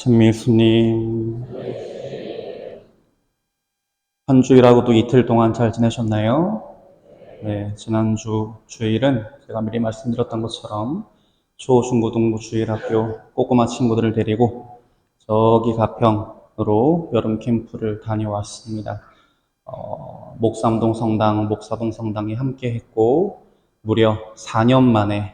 陈밀수님, 한 주일하고도 이틀 동안 잘 지내셨나요? 네, 지난주 주일은 제가 미리 말씀드렸던 것처럼 초중고등부 주일학교 꼬꼬마 친구들을 데리고 저기 가평으로 여름 캠프를 다녀왔습니다. 목삼동 성당, 목사동 성당이 함께 했고 무려 4년 만에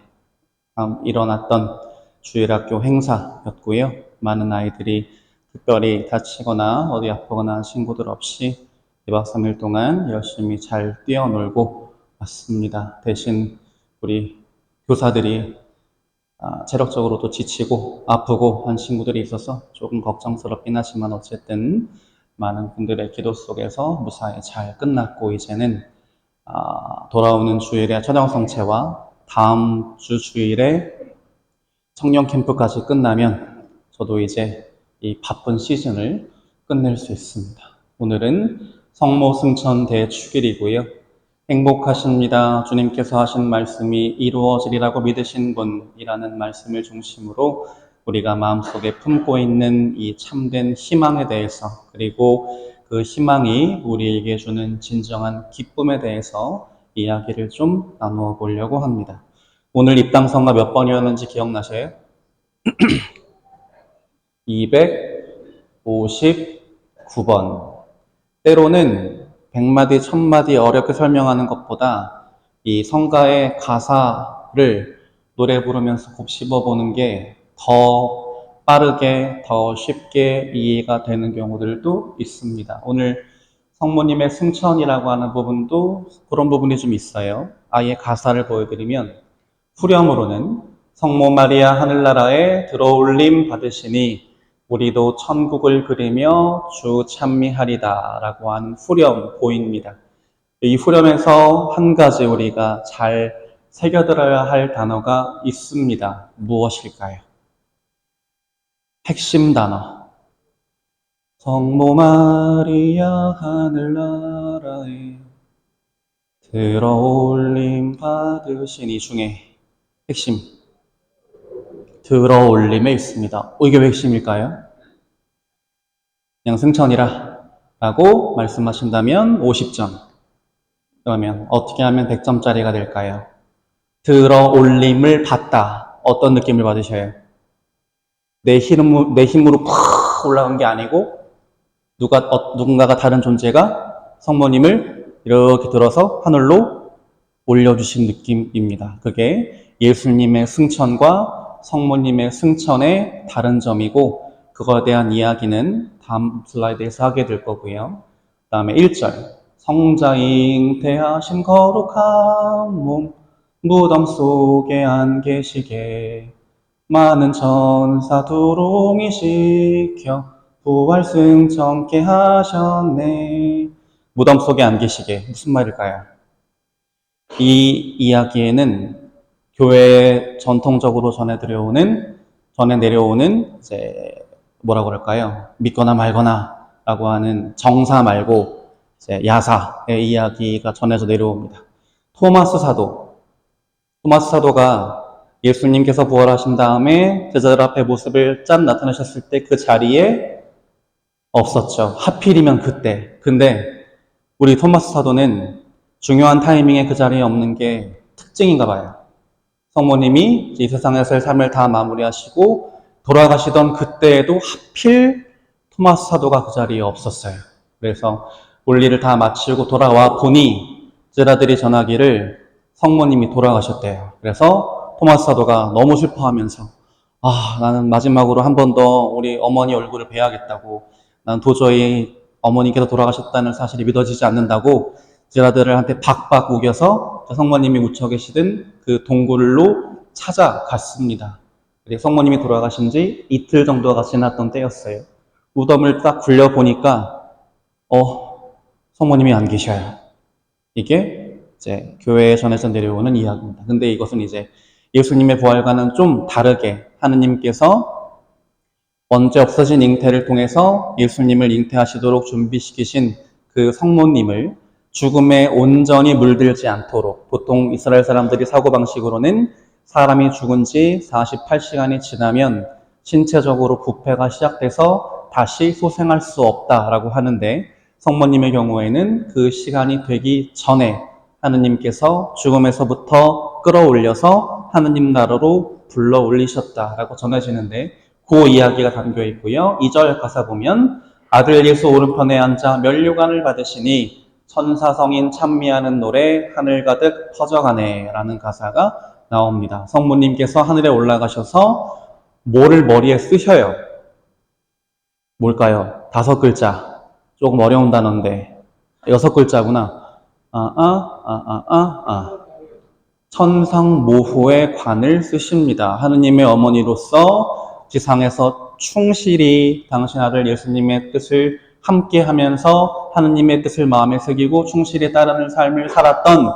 일어났던 주일학교 행사였고요. 많은 아이들이 특별히 다치거나 어디 아프거나 한 친구들 없이 2박 3일 동안 열심히 잘 뛰어놀고 왔습니다. 대신 우리 교사들이 체력적으로도 지치고 아프고 한 친구들이 있어서 조금 걱정스럽긴 하지만 어쨌든 많은 분들의 기도 속에서 무사히 잘 끝났고 이제는 돌아오는 주일에 천연성체와 다음 주 주일에 청년 캠프까지 끝나면 저도 이제 이 바쁜 시즌을 끝낼 수 있습니다. 오늘은 성모 승천 대축일이고요. 행복하십니다. 주님께서 하신 말씀이 이루어지리라고 믿으신 분이라는 말씀을 중심으로 우리가 마음속에 품고 있는 이 참된 희망에 대해서 그리고 그 희망이 우리에게 주는 진정한 기쁨에 대해서 이야기를 좀 나누어 보려고 합니다. 오늘 입당성가 몇 번이었는지 기억나세요? 259번. 때로는 100마디, 1000마디 어렵게 설명하는 것보다 이 성가의 가사를 노래 부르면서 곱씹어 보는 게 더 빠르게, 더 쉽게 이해가 되는 경우들도 있습니다. 오늘 성모님의 승천이라고 하는 부분도 그런 부분이 좀 있어요. 아예 가사를 보여드리면 후렴으로는 성모 마리아 하늘나라에 들어올림 받으시니 우리도 천국을 그리며 주 찬미하리다 라고 하는 후렴 보입니다. 이 후렴에서 한 가지 우리가 잘 새겨들어야 할 단어가 있습니다. 무엇일까요? 핵심 단어. 성모 마리아 하늘나라에 들어올림 받으시니 중에 핵심 들어올림에 있습니다. 이게 왜 핵심일까요? 그냥 승천이라 라고 말씀하신다면 50점. 그러면 어떻게 하면 100점짜리가 될까요? 들어올림을 받다. 어떤 느낌을 받으셔요? 내 힘으로 팍 올라간 게 아니고 누군가가 다른 존재가 성모님을 이렇게 들어서 하늘로 올려주신 느낌입니다. 그게 예수님의 승천과 성모님의 승천의 다른 점이고 그거에 대한 이야기는 다음 슬라이드에서 하게 될 거고요. 그 다음에 1절 성자 잉태하신 거룩한 몸 무덤 속에 안 계시게 많은 천사 두롱이 시켜 부활 승천케 하셨네. 무덤 속에 안 계시게 무슨 말일까요? 이 이야기에는 교회에 전통적으로 전해 내려오는 이제 뭐라고 그럴까요? 믿거나 말거나 라고 하는 정사 말고 이제 야사의 이야기가 전해져 내려옵니다. 토마스 사도가 예수님께서 부활하신 다음에 제자들 앞에 모습을 짠 나타나셨을 때 그 자리에 없었죠. 하필이면 그때. 근데 우리 토마스 사도는 중요한 타이밍에 그 자리에 없는 게 특징인가 봐요. 성모님이 이 세상에서의 삶을 다 마무리하시고 돌아가시던 그때에도 하필 토마스 사도가 그 자리에 없었어요. 그래서 볼일을 다 마치고 돌아와 보니 제자들이 전하기를 성모님이 돌아가셨대요. 그래서 토마스 사도가 너무 슬퍼하면서 나는 마지막으로 한 번 더 우리 어머니 얼굴을 뵈야겠다고 난 도저히 어머니께서 돌아가셨다는 사실이 믿어지지 않는다고 제자들한테 박박 우겨서 성모님이 묻혀 계시던 그 동굴로 찾아갔습니다. 성모님이 돌아가신 지 이틀 정도가 지났던 때였어요. 무덤을 딱 굴려보니까 성모님이 안 계셔요. 이게 이제 교회에 전해져 내려오는 이야기입니다. 근데 이것은 이제 예수님의 부활과는 좀 다르게 하느님께서 언제 없어진 잉태를 통해서 예수님을 잉태하시도록 준비시키신 그 성모님을 죽음에 온전히 물들지 않도록 보통 이스라엘 사람들이 사고방식으로는 사람이 죽은 지 48시간이 지나면 신체적으로 부패가 시작돼서 다시 소생할 수 없다라고 하는데, 성모님의 경우에는 그 시간이 되기 전에 하느님께서 죽음에서부터 끌어올려서 하느님 나라로 불러 올리셨다라고 전해지는데, 그 이야기가 담겨 있고요. 2절 가사 보면 아들 예수 오른편에 앉아 면류관을 받으시니 천사성인 찬미하는 노래 하늘 가득 퍼져가네 라는 가사가 나옵니다. 성모님께서 하늘에 올라가셔서 뭐를 머리에 쓰셔요? 뭘까요? 5글자. 조금 어려운 단어인데 6글자구나. 천상모후의 관을 쓰십니다. 하느님의 어머니로서 지상에서 충실히 당신 아들 예수님의 뜻을 함께 하면서 하느님의 뜻을 마음에 새기고 충실히 따르는 삶을 살았던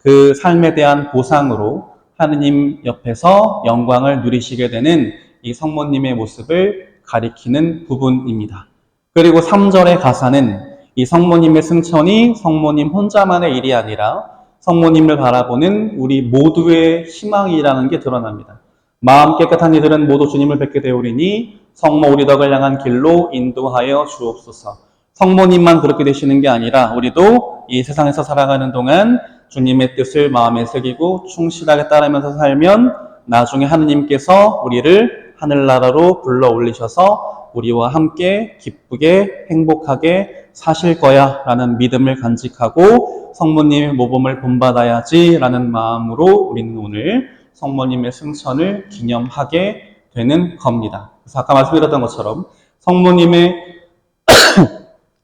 그 삶에 대한 보상으로 하느님 옆에서 영광을 누리시게 되는 이 성모님의 모습을 가리키는 부분입니다. 그리고 3절의 가사는 이 성모님의 승천이 성모님 혼자만의 일이 아니라 성모님을 바라보는 우리 모두의 희망이라는 게 드러납니다. 마음 깨끗한 이들은 모두 주님을 뵙게 되오리니 성모 우리 덕을 향한 길로 인도하여 주옵소서. 성모님만 그렇게 되시는 게 아니라 우리도 이 세상에서 살아가는 동안 주님의 뜻을 마음에 새기고 충실하게 따르면서 살면 나중에 하느님께서 우리를 하늘나라로 불러 올리셔서 우리와 함께 기쁘게 행복하게 사실 거야 라는 믿음을 간직하고 성모님의 모범을 본받아야지 라는 마음으로 우리는 오늘 성모님의 승천을 기념하게 되는 겁니다. 그래서 아까 말씀드렸던 것처럼 성모님의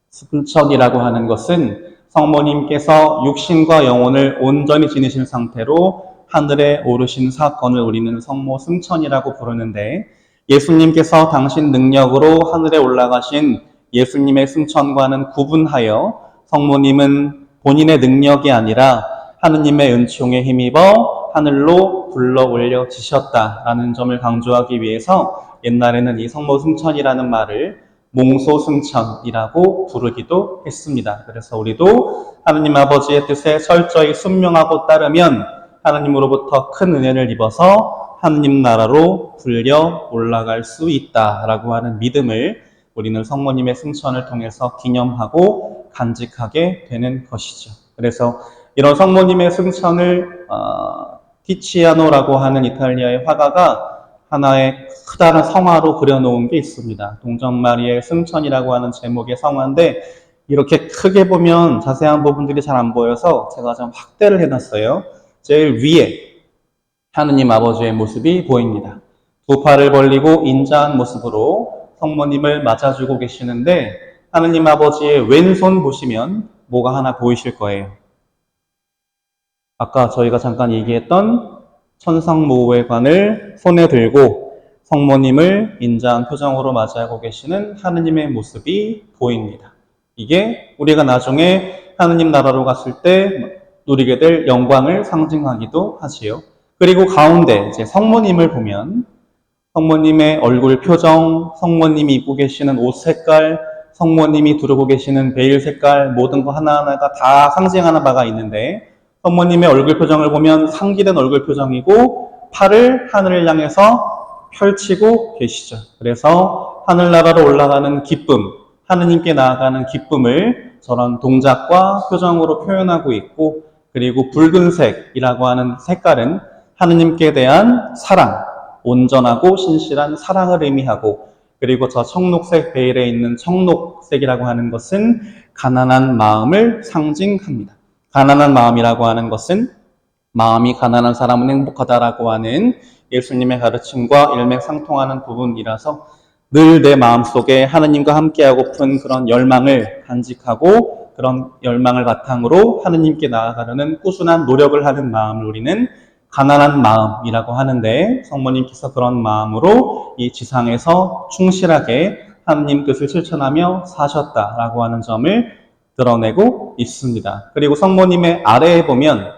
승천이라고 하는 것은 성모님께서 육신과 영혼을 온전히 지니신 상태로 하늘에 오르신 사건을 우리는 성모 승천이라고 부르는데, 예수님께서 당신 능력으로 하늘에 올라가신 예수님의 승천과는 구분하여 성모님은 본인의 능력이 아니라 하느님의 은총에 힘입어 하늘로 불러 올려지셨다라는 점을 강조하기 위해서 옛날에는 이 성모 승천이라는 말을 몽소 승천이라고 부르기도 했습니다. 그래서 우리도 하느님 아버지의 뜻에 철저히 순명하고 따르면 하느님으로부터 큰 은혜를 입어서 하느님 나라로 불려 올라갈 수 있다라고 하는 믿음을 우리는 성모님의 승천을 통해서 기념하고 간직하게 되는 것이죠. 그래서 이런 성모님의 승천을 티치아노라고 하는 이탈리아의 화가가 하나의 크다란 성화로 그려놓은 게 있습니다. 동정마리의 승천이라고 하는 제목의 성화인데 이렇게 크게 보면 자세한 부분들이 잘 안 보여서 제가 좀 확대를 해놨어요. 제일 위에 하느님 아버지의 모습이 보입니다. 두 팔을 벌리고 인자한 모습으로 성모님을 맞아주고 계시는데, 하느님 아버지의 왼손 보시면 뭐가 하나 보이실 거예요. 아까 저희가 잠깐 얘기했던 천상모후의 관을 손에 들고 성모님을 인자한 표정으로 맞이하고 계시는 하느님의 모습이 보입니다. 이게 우리가 나중에 하느님 나라로 갔을 때 누리게 될 영광을 상징하기도 하지요. 그리고 가운데 이제 성모님을 보면 성모님의 얼굴 표정, 성모님이 입고 계시는 옷 색깔, 성모님이 두르고 계시는 베일 색깔, 모든 거 하나하나가 다 상징하는 바가 있는데, 성모님의 얼굴 표정을 보면 상기된 얼굴 표정이고 팔을 하늘을 향해서 펼치고 계시죠. 그래서 하늘나라로 올라가는 기쁨, 하느님께 나아가는 기쁨을 저런 동작과 표정으로 표현하고 있고, 그리고 붉은색이라고 하는 색깔은 하느님께 대한 사랑, 온전하고 신실한 사랑을 의미하고, 그리고 저 청록색 베일에 있는 청록색이라고 하는 것은 가난한 마음을 상징합니다. 가난한 마음이라고 하는 것은 마음이 가난한 사람은 행복하다라고 하는 예수님의 가르침과 일맥상통하는 부분이라서 늘 내 마음속에 하느님과 함께하고픈 그런 열망을 간직하고 그런 열망을 바탕으로 하느님께 나아가려는 꾸준한 노력을 하는 마음을 우리는 가난한 마음이라고 하는데, 성모님께서 그런 마음으로 이 지상에서 충실하게 하느님 뜻을 실천하며 사셨다라고 하는 점을 드러내고 있습니다. 그리고 성모님의 아래에 보면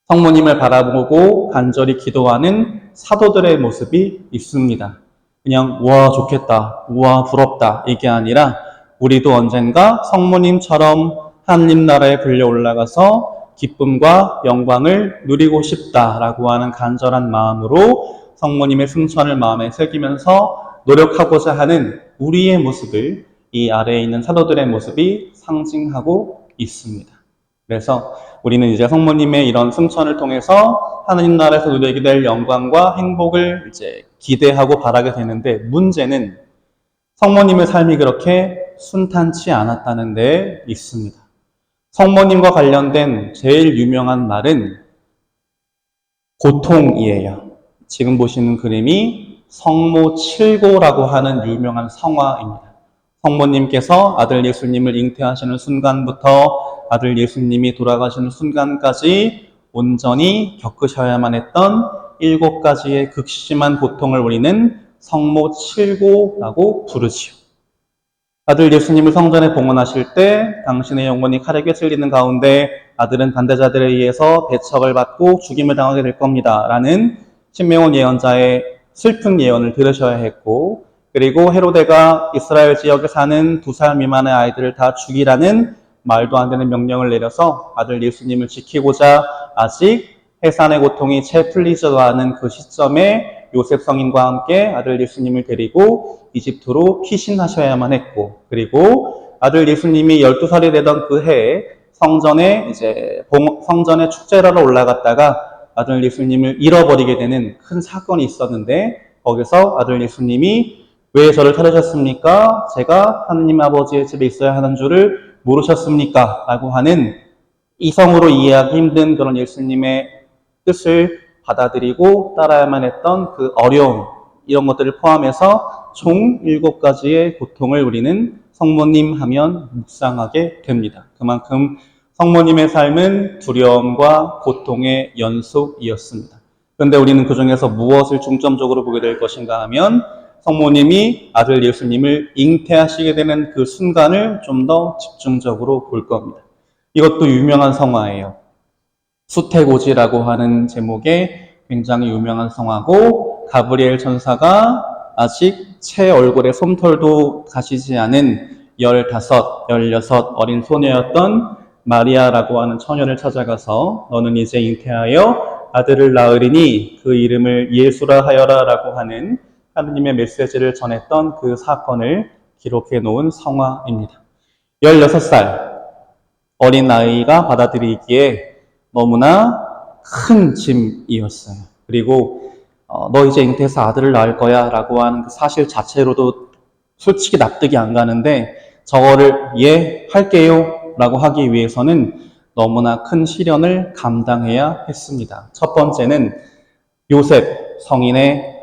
성모님을 바라보고 간절히 기도하는 사도들의 모습이 있습니다. 그냥 우와 좋겠다, 우와 부럽다 이게 아니라 우리도 언젠가 성모님처럼 하느님 나라에 불려 올라가서 기쁨과 영광을 누리고 싶다라고 하는 간절한 마음으로 성모님의 승천을 마음에 새기면서 노력하고자 하는 우리의 모습을 이 아래에 있는 사도들의 모습이 상징하고 있습니다. 그래서 우리는 이제 성모님의 이런 승천을 통해서 하나님 나라에서 누리게 될 영광과 행복을 이제 기대하고 바라게 되는데, 문제는 성모님의 삶이 그렇게 순탄치 않았다는 데 있습니다. 성모님과 관련된 제일 유명한 말은 고통이에요. 지금 보시는 그림이 성모 칠고라고 하는 유명한 성화입니다. 성모님께서 아들 예수님을 잉태하시는 순간부터 아들 예수님이 돌아가시는 순간까지 온전히 겪으셔야만 했던 7가지의 극심한 고통을 우리는 성모 칠고라고 부르지요. 아들 예수님을 성전에 봉헌하실 때 당신의 영혼이 칼에 꿰찔리는 가운데 아들은 반대자들에 의해서 배척을 받고 죽임을 당하게 될 겁니다 라는 신명원 예언자의 슬픈 예언을 들으셔야 했고, 그리고 헤로데가 이스라엘 지역에 사는 2살 미만의 아이들을 다 죽이라는 말도 안 되는 명령을 내려서 아들 예수님을 지키고자 아직 해산의 고통이 채 풀리지도 않은 그 시점에 요셉 성인과 함께 아들 예수님을 데리고 이집트로 피신하셔야만 했고, 그리고 아들 예수님이 12살이 되던 그 해에 성전에 축제를 하러 올라갔다가 아들 예수님을 잃어버리게 되는 큰 사건이 있었는데, 거기서 아들 예수님이 왜 저를 찾으셨습니까? 제가 하느님 아버지의 집에 있어야 하는 줄을 모르셨습니까? 라고 하는 이성으로 이해하기 힘든 그런 예수님의 뜻을 받아들이고 따라야만 했던 그 어려움, 이런 것들을 포함해서 총 7가지의 고통을 우리는 성모님 하면 묵상하게 됩니다. 그만큼 성모님의 삶은 두려움과 고통의 연속이었습니다. 그런데 우리는 그 중에서 무엇을 중점적으로 보게 될 것인가 하면 성모님이 아들 예수님을 잉태하시게 되는 그 순간을 좀 더 집중적으로 볼 겁니다. 이것도 유명한 성화예요. 수태고지라고 하는 제목의 굉장히 유명한 성화고, 가브리엘 천사가 아직 채 얼굴에 솜털도 가시지 않은 15, 16 어린 소녀였던 마리아라고 하는 처녀를 찾아가서 너는 이제 잉태하여 아들을 낳으리니 그 이름을 예수라 하여라 라고 하는 하느님의 메시지를 전했던 그 사건을 기록해 놓은 성화입니다. 16살 어린 아이가 받아들이기에 너무나 큰 짐이었어요. 그리고 너 이제 잉태해서 아들을 낳을 거야 라고 하는 그 사실 자체로도 솔직히 납득이 안 가는데, 저거를 예 할게요 라고 하기 위해서는 너무나 큰 시련을 감당해야 했습니다. 첫 번째는 요셉 성인의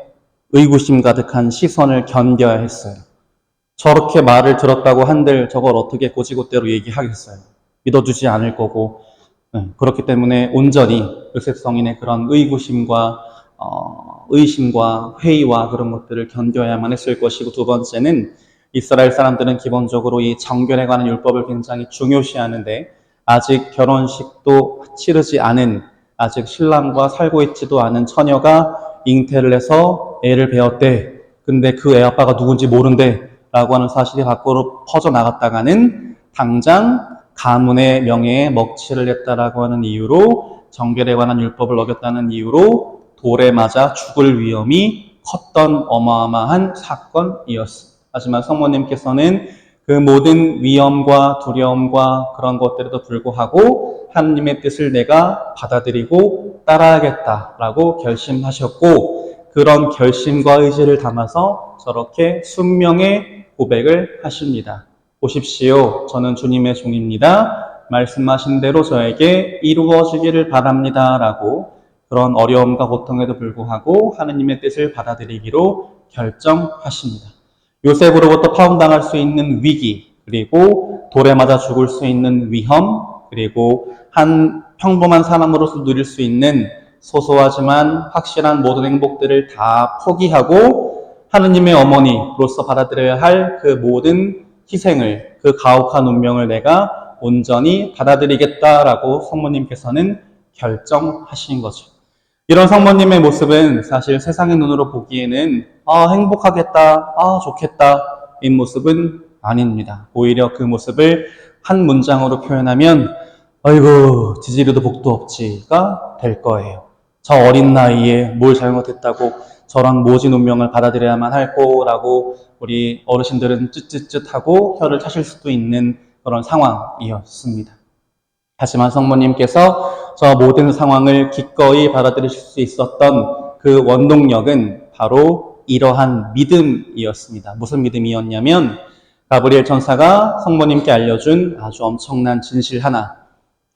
의구심 가득한 시선을 견뎌야 했어요. 저렇게 말을 들었다고 한들 저걸 어떻게 고지고대로 얘기하겠어요. 믿어주지 않을 거고, 그렇기 때문에 온전히 요셉 성인의 그런 의구심과 의심과 회의와 그런 것들을 견뎌야만 했을 것이고, 두 번째는 이스라엘 사람들은 기본적으로 이 정결에 관한 율법을 굉장히 중요시하는데, 아직 결혼식도 치르지 않은, 아직 신랑과 살고 있지도 않은 처녀가 잉태를 해서 애를 배웠대. 근데 그 애 아빠가 누군지 모른대 라고 하는 사실이 밖으로 퍼져나갔다가는 당장 가문의 명예에 먹칠을 했다라고 하는 이유로, 정결에 관한 율법을 어겼다는 이유로 돌에 맞아 죽을 위험이 컸던 어마어마한 사건이었습니다. 하지만 성모님께서는 그 모든 위험과 두려움과 그런 것들에도 불구하고 하느님의 뜻을 내가 받아들이고 따라야겠다라고 결심하셨고, 그런 결심과 의지를 담아서 저렇게 순명의 고백을 하십니다. 보십시오. 저는 주님의 종입니다. 말씀하신 대로 저에게 이루어지기를 바랍니다. 라고 그런 어려움과 고통에도 불구하고 하느님의 뜻을 받아들이기로 결정하십니다. 요셉으로부터 파혼당할 수 있는 위기, 그리고 돌에 맞아 죽을 수 있는 위험, 그리고 한 평범한 사람으로서 누릴 수 있는 소소하지만 확실한 모든 행복들을 다 포기하고 하느님의 어머니로서 받아들여야 할 그 모든 희생을, 그 가혹한 운명을 내가 온전히 받아들이겠다라고 성모님께서는 결정하신 거죠. 이런 성모님의 모습은 사실 세상의 눈으로 보기에는 행복하겠다, 좋겠다 이 모습은 아닙니다. 오히려 그 모습을 한 문장으로 표현하면 아이고 지지리도 복도 없지가 될 거예요. 저 어린 나이에 뭘 잘못했다고 저런 모진 운명을 받아들여야만 할 거라고 우리 어르신들은 쯧쯧쯧하고 혀를 차실 수도 있는 그런 상황이었습니다. 하지만 성모님께서 저 모든 상황을 기꺼이 받아들이실 수 있었던 그 원동력은 바로 이러한 믿음이었습니다. 무슨 믿음이었냐면 가브리엘 천사가 성모님께 알려준 아주 엄청난 진실 하나,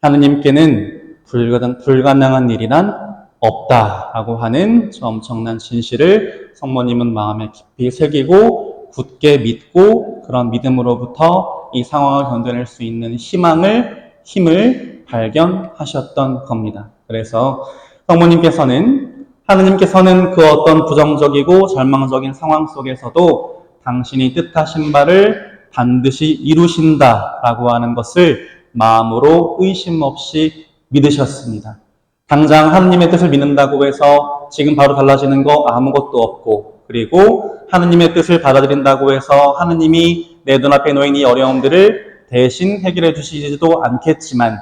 하느님께는 불가능한 일이란 없다라고 하는 저 엄청난 진실을 성모님은 마음에 깊이 새기고 굳게 믿고 그런 믿음으로부터 이 상황을 견뎌낼 수 있는 힘을 발견하셨던 겁니다. 그래서 성모님께서는 하느님께서는 그 어떤 부정적이고 절망적인 상황 속에서도 당신이 뜻하신 바를 반드시 이루신다라고 하는 것을 마음으로 의심 없이 믿으셨습니다. 당장 하느님의 뜻을 믿는다고 해서 지금 바로 달라지는 거 아무것도 없고, 그리고 하느님의 뜻을 받아들인다고 해서 하느님이 내 눈앞에 놓인 이 어려움들을 대신 해결해 주시지도 않겠지만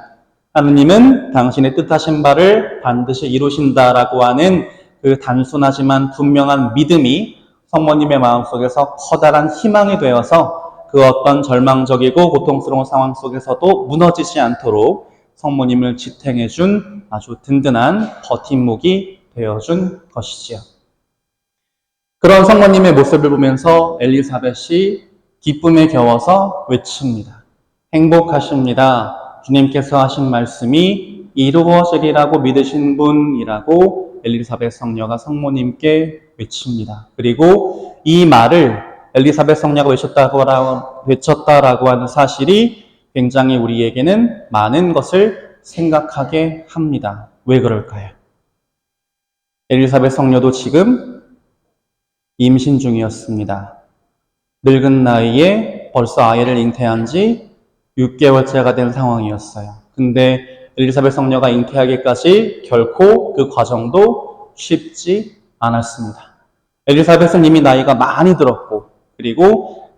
하느님은 당신의 뜻하신 바를 반드시 이루신다라고 하는 그 단순하지만 분명한 믿음이 성모님의 마음속에서 커다란 희망이 되어서 그 어떤 절망적이고 고통스러운 상황 속에서도 무너지지 않도록 성모님을 지탱해준 아주 든든한 버팀목이 되어준 것이지요. 그런 성모님의 모습을 보면서 엘리사벳이 기쁨에 겨워서 외칩니다. 행복하십니다. 주님께서 하신 말씀이 이루어지리라고 믿으신 분이라고 엘리사벳 성녀가 성모님께 외칩니다. 그리고 이 말을 엘리사벳 성녀가 외쳤다라고 하는 사실이 굉장히 우리에게는 많은 것을 생각하게 합니다. 왜 그럴까요? 엘리사벳 성녀도 지금 임신 중이었습니다. 늙은 나이에 벌써 아이를 잉태한 지 6개월째가 된 상황이었어요. 근데 엘리사벳 성녀가 잉태하기까지 결코 그 과정도 쉽지 않았습니다. 엘리사벳은 이미 나이가 많이 들었고, 그리고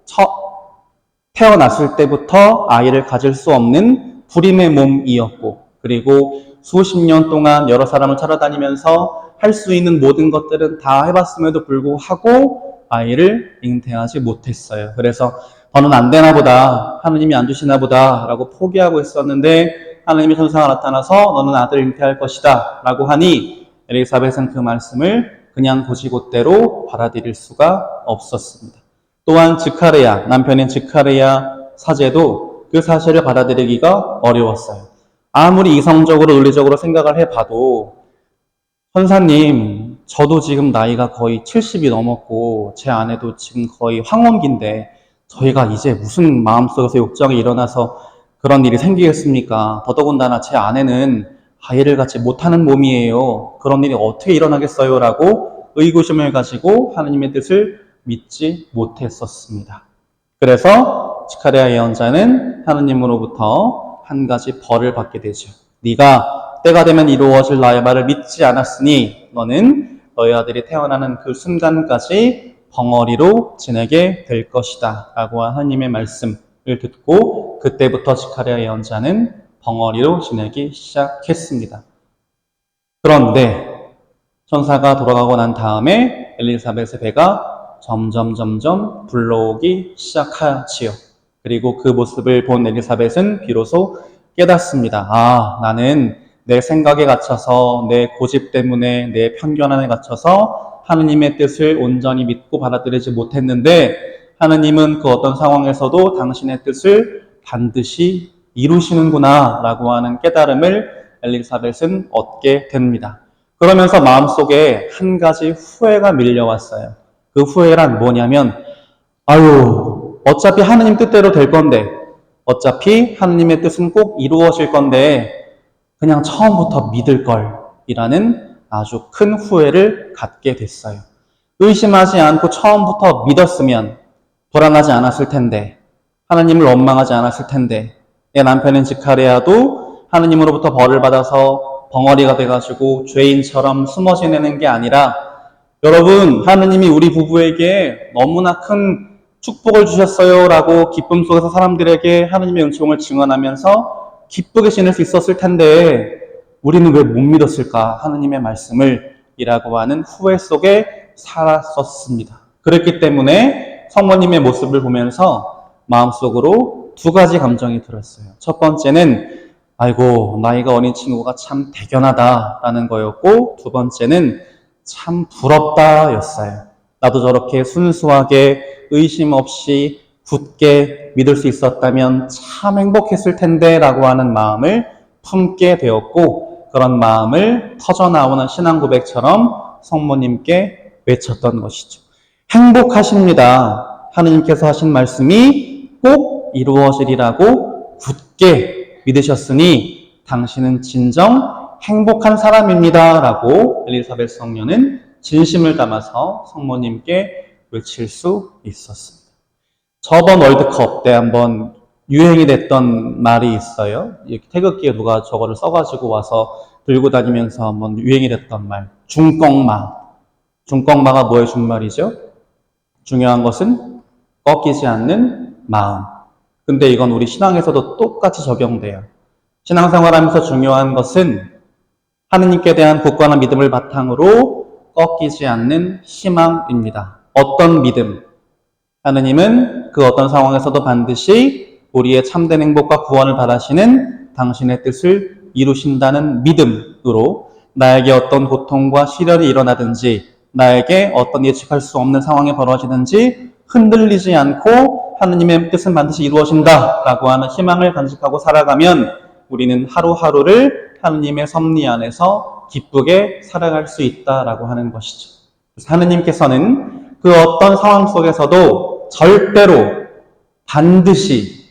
태어났을 때부터 아이를 가질 수 없는 불임의 몸이었고, 그리고 수십 년 동안 여러 사람을 찾아다니면서 할 수 있는 모든 것들은 다 해봤음에도 불구하고 아이를 잉태하지 못했어요. 그래서 너는 안 되나 보다, 하느님이 안 주시나 보다 라고 포기하고 있었는데 하느님의 천사가 나타나서 너는 아들을 잉태할 것이다 라고 하니 엘리사벳은 그 말씀을 그냥 곧이곧대로 받아들일 수가 없었습니다. 또한 지카르야, 남편인 지카르야 사제도 그 사실을 받아들이기가 어려웠어요. 아무리 이성적으로 논리적으로 생각을 해봐도 선사님, 저도 지금 나이가 거의 70이 넘었고 제 아내도 지금 거의 황혼기인데 저희가 이제 무슨 마음속에서 욕정이 일어나서 그런 일이 생기겠습니까? 더더군다나 제 아내는 아이를 갖지 못하는 몸이에요. 그런 일이 어떻게 일어나겠어요? 라고 의구심을 가지고 하느님의 뜻을 믿지 못했었습니다. 그래서 지카랴 예언자는 하느님으로부터 한 가지 벌을 받게 되죠. 네가 때가 되면 이루어질 나의 말을 믿지 않았으니 너는 너희 아들이 태어나는 그 순간까지 벙어리로 지내게 될 것이다 라고 하느님의 말씀을 듣고 그때부터 지카랴 예언자는 벙어리로 지내기 시작했습니다. 그런데 천사가 돌아가고 난 다음에 엘리사벳의 배가 점점 불러오기 시작하지요. 그리고 그 모습을 본 엘리사벳은 비로소 깨닫습니다. 아, 나는 내 생각에 갇혀서 내 고집 때문에 내 편견에 갇혀서 하느님의 뜻을 온전히 믿고 받아들이지 못했는데 하느님은 그 어떤 상황에서도 당신의 뜻을 반드시 이루시는구나 라고 하는 깨달음을 엘리사벳은 얻게 됩니다. 그러면서 마음속에 한 가지 후회가 밀려왔어요. 그 후회란 뭐냐면 아유, 어차피 하느님 뜻대로 될 건데 어차피 하느님의 뜻은 꼭 이루어질 건데 그냥 처음부터 믿을 걸 이라는 아주 큰 후회를 갖게 됐어요. 의심하지 않고 처음부터 믿었으면 불안하지 않았을 텐데 하느님을 원망하지 않았을 텐데 내 남편인 지카랴도 하느님으로부터 벌을 받아서 벙어리가 돼가지고 죄인처럼 숨어 지내는 게 아니라 여러분 하느님이 우리 부부에게 너무나 큰 축복을 주셨어요 라고 기쁨 속에서 사람들에게 하느님의 은총을 증언하면서 기쁘게 지낼 수 있었을 텐데 우리는 왜 못 믿었을까 하느님의 말씀을 이라고 하는 후회 속에 살았었습니다. 그렇기 때문에 성모님의 모습을 보면서 마음속으로 두 가지 감정이 들었어요. 첫 번째는 아이고, 나이가 어린 친구가 참 대견하다라는 거였고, 두 번째는 참 부럽다였어요. 나도 저렇게 순수하게 의심 없이 굳게 믿을 수 있었다면 참 행복했을 텐데 라고 하는 마음을 품게 되었고, 그런 마음을 터져나오는 신앙 고백처럼 성모님께 외쳤던 것이죠. 행복하십니다. 하느님께서 하신 말씀이 꼭 이루어지리라고 굳게 믿으셨으니 당신은 진정 행복한 사람입니다. 라고 엘리사벳 성녀는 진심을 담아서 성모님께 외칠 수 있었습니다. 저번 월드컵 때 한번 유행이 됐던 말이 있어요. 태극기에 누가 저거를 써가지고 와서 들고 다니면서 한번 유행이 됐던 말. 중꺾마. 중꺾마가 뭐의 준말이죠? 중요한 것은 꺾이지 않는 마음. 근데 이건 우리 신앙에서도 똑같이 적용돼요. 신앙생활하면서 중요한 것은 하느님께 대한 굳건한 믿음을 바탕으로 꺾이지 않는 희망입니다. 어떤 믿음? 하느님은 그 어떤 상황에서도 반드시 우리의 참된 행복과 구원을 바라시는 당신의 뜻을 이루신다는 믿음으로 나에게 어떤 고통과 시련이 일어나든지 나에게 어떤 예측할 수 없는 상황이 벌어지든지 흔들리지 않고 하느님의 뜻은 반드시 이루어진다라고 하는 희망을 간직하고 살아가면 우리는 하루하루를 하느님의 섭리 안에서 기쁘게 살아갈 수 있다라고 하는 것이죠. 그래서 하느님께서는 그 어떤 상황 속에서도 절대로 반드시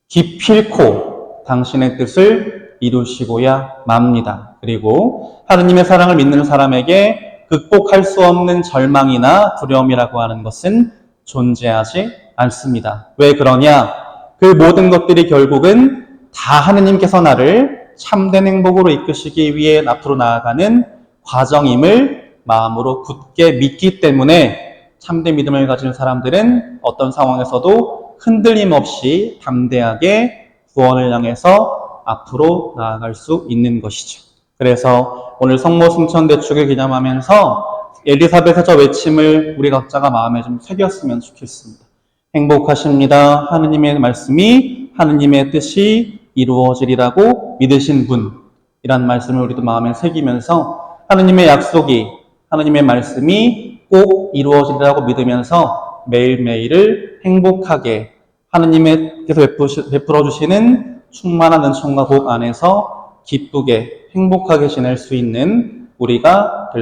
기필코 당신의 뜻을 이루시고야 맙니다. 그리고 하느님의 사랑을 믿는 사람에게 극복할 수 없는 절망이나 두려움이라고 하는 것은 존재하지 않습니다. 왜 그러냐? 그 모든 것들이 결국은 다 하느님께서 나를 참된 행복으로 이끄시기 위해 앞으로 나아가는 과정임을 마음으로 굳게 믿기 때문에 참된 믿음을 가진 사람들은 어떤 상황에서도 흔들림 없이 담대하게 구원을 향해서 앞으로 나아갈 수 있는 것이죠. 그래서 오늘 성모 승천대축을 기념하면서 엘리사벳의 저 외침을 우리 각자가 마음에 좀 새겼으면 좋겠습니다. 행복하십니다. 하느님의 말씀이 하느님의 뜻이 이루어지리라고 믿으신 분이란 말씀을 우리도 마음에 새기면서 하느님의 약속이 하느님의 말씀이 꼭 이루어지리라고 믿으면서 매일매일을 행복하게 하느님께서 베풀어 주시는 충만한 은총과 복 안에서 기쁘게 행복하게 지낼 수 있는 우리가 될